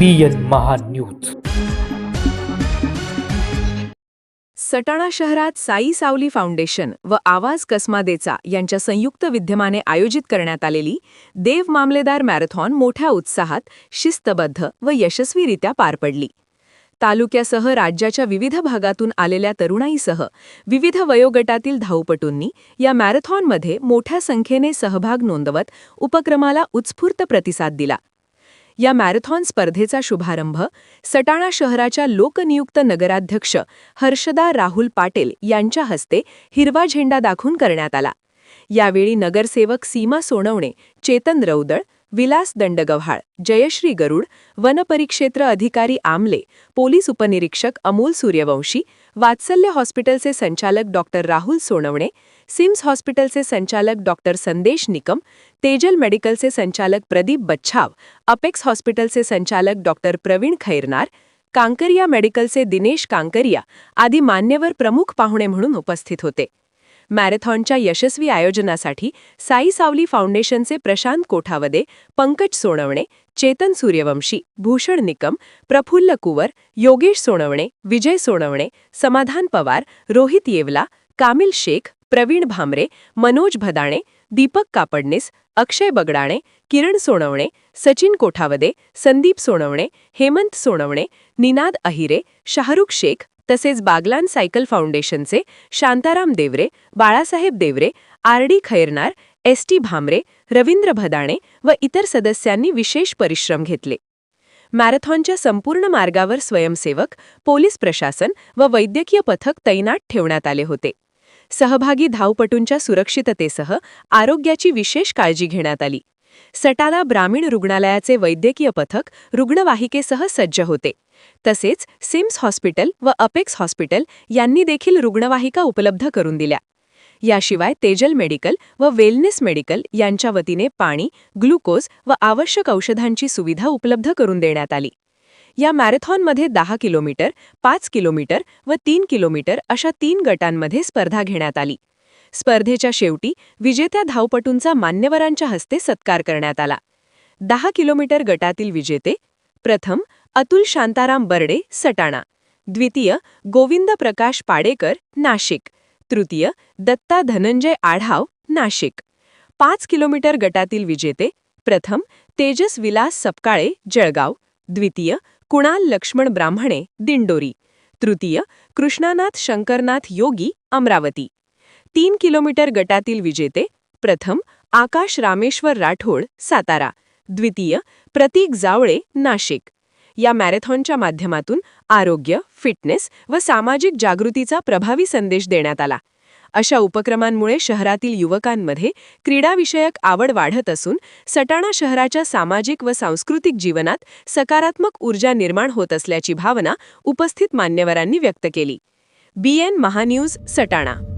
BN Mahanews. Satana शहरात साई सावली foundation व आवाज कसमादेचा यांच्या संयुक्त विद्यमाने आयोजित करण्यात आलेली देव मामलेदार मॅरेथॉन मोठ्या उत्साहात, शिस्तबद्ध व यशस्वीरित्या पार पडली. तालुक्यासह राज्याच्या विविध भागातून आलेल्या तरुणाईसह विविध वयोगटातील धावपटूंनी या मॅरेथॉनमध्ये मोठ्या संख्येने सहभाग नोंदवत उपक्रमाला उत्स्फूर्त प्रतिसाद दिला. या मॅरेथॉन स्पर्धेचा शुभारंभ सटाणा शहराच्या लोकनियुक्त नगराध्यक्ष हर्षदा राहुल पाटील यांच्या हस्ते हिरवा झेंडा दाखवून करण्यात आला. यावेळी नगरसेवक सीमा सोनवणे, चेतन रौदळ, विलास दंडगव्हाळ, जयश्री गरुड, वनपरिक्षेत्र अधिकारी आमले, पोलीस उपनिरीक्षक अमोल सूर्यवंशी, वात्सल्य हॉस्पिटलचे संचालक डॉक्टर राहुल सोनवणे, सिम्स हॉस्पिटलचे संचालक डॉक्टर संदेश निकम, तेजल मेडिकलचे संचालक प्रदीप बच्छाव, अपेक्स हॉस्पिटलचे संचालक डॉक्टर प्रवीण खैरनार, कांकरिया मेडिकलचे दिनेश कांकरिया आदी मान्यवर प्रमुख पाहुणे म्हणून उपस्थित होते. मॅरेथॉनच्या यशस्वी आयोजनासाठी साई सावली फाउंडेशनचे प्रशांत कोठावदे, पंकज सोनवणे, चेतन सूर्यवंशी, भूषण निकम, प्रफुल्ल कुवर, योगेश सोनवणे, विजय सोनवणे, समाधान पवार, रोहित येवला, कामिल शेख, प्रवीण भामरे, मनोज भदाणे, दीपक कापडनीस, अक्षय बगडाणे, किरण सोनवणे, सचिन कोठावदे, संदीप सोनवणे, हेमंत सोनवणे, निनाद अहिरे, शाहरुख शेख तसेच बागलान सायकल फाउंडेशनचे शांताराम देवरे, बाळासाहेब देवरे, आर.डी. खैरनार, एस.टी. भामरे, रवींद्र भदाणे व इतर सदस्यांनी विशेष परिश्रम घेतले. मॅरेथॉनच्या संपूर्ण मार्गावर स्वयंसेवक, पोलीस प्रशासन व वैद्यकीय पथक तैनात ठेवण्यात आले होते. सहभागी धावपटूंच्या सुरक्षिततेसह आरोग्याची विशेष काळजी घेण्यात आली. सटाणा ग्रामीण रुग्णालयाचे वैद्यकीय पथक रुग्णवाहिकेसह सज्ज होते. तसेच सिम्स हॉस्पिटल व अपेक्स हॉस्पिटल यांनी देखील रुग्णवाहिका उपलब्ध करून दिल्या. याशिवाय तेजल मेडिकल व वेलनेस मेडिकल यांच्या वतीने पाणी, ग्लुकोज व आवश्यक औषधांची सुविधा उपलब्ध करून देण्यात आली. या मॅरेथॉनमध्ये 10 किलोमीटर, 5 किलोमीटर व 3 किलोमीटर अशा 3 गटांमध्ये स्पर्धा घेण्यात आली. स्पर्धेच्या शेवटी विजेत्या धावपटूंचा मान्यवरांच्या हस्ते सत्कार करण्यात आला. 10 किलोमीटर गटातील विजेते: प्रथम अतुल शांताराम बर्डे, सटाणा; द्वितीय गोविंद प्रकाश पाडेकर, नाशिक; तृतीय दत्ता धनंजय आढाव, नाशिक. 5 किलोमीटर गटातील विजेते: प्रथम तेजस विलास सपकाळे, जळगाव; द्वितीय कुणाल लक्ष्मण ब्राह्मणे, दिंडोरी; तृतीय कृष्णानाथ शंकरनाथ योगी, अमरावती. 3 किलोमीटर गटातील विजेते: प्रथम आकाश रामेश्वर राठोड, सातारा; द्वितीय प्रतीक जावळे, नाशिक. या मॅरेथॉनच्या माध्यमातून आरोग्य, फिटनेस व सामाजिक जागृतीचा प्रभावी संदेश देण्यात आला. अशा उपक्रमांमुळे शहरातील युवकांमध्ये क्रीडाविषयक आवड वाढत असून सटाणा शहराच्या सामाजिक व सांस्कृतिक जीवनात सकारात्मक ऊर्जा निर्माण होत असल्याची भावना उपस्थित मान्यवरांनी व्यक्त केली. BN महान्यूज, सटाणा.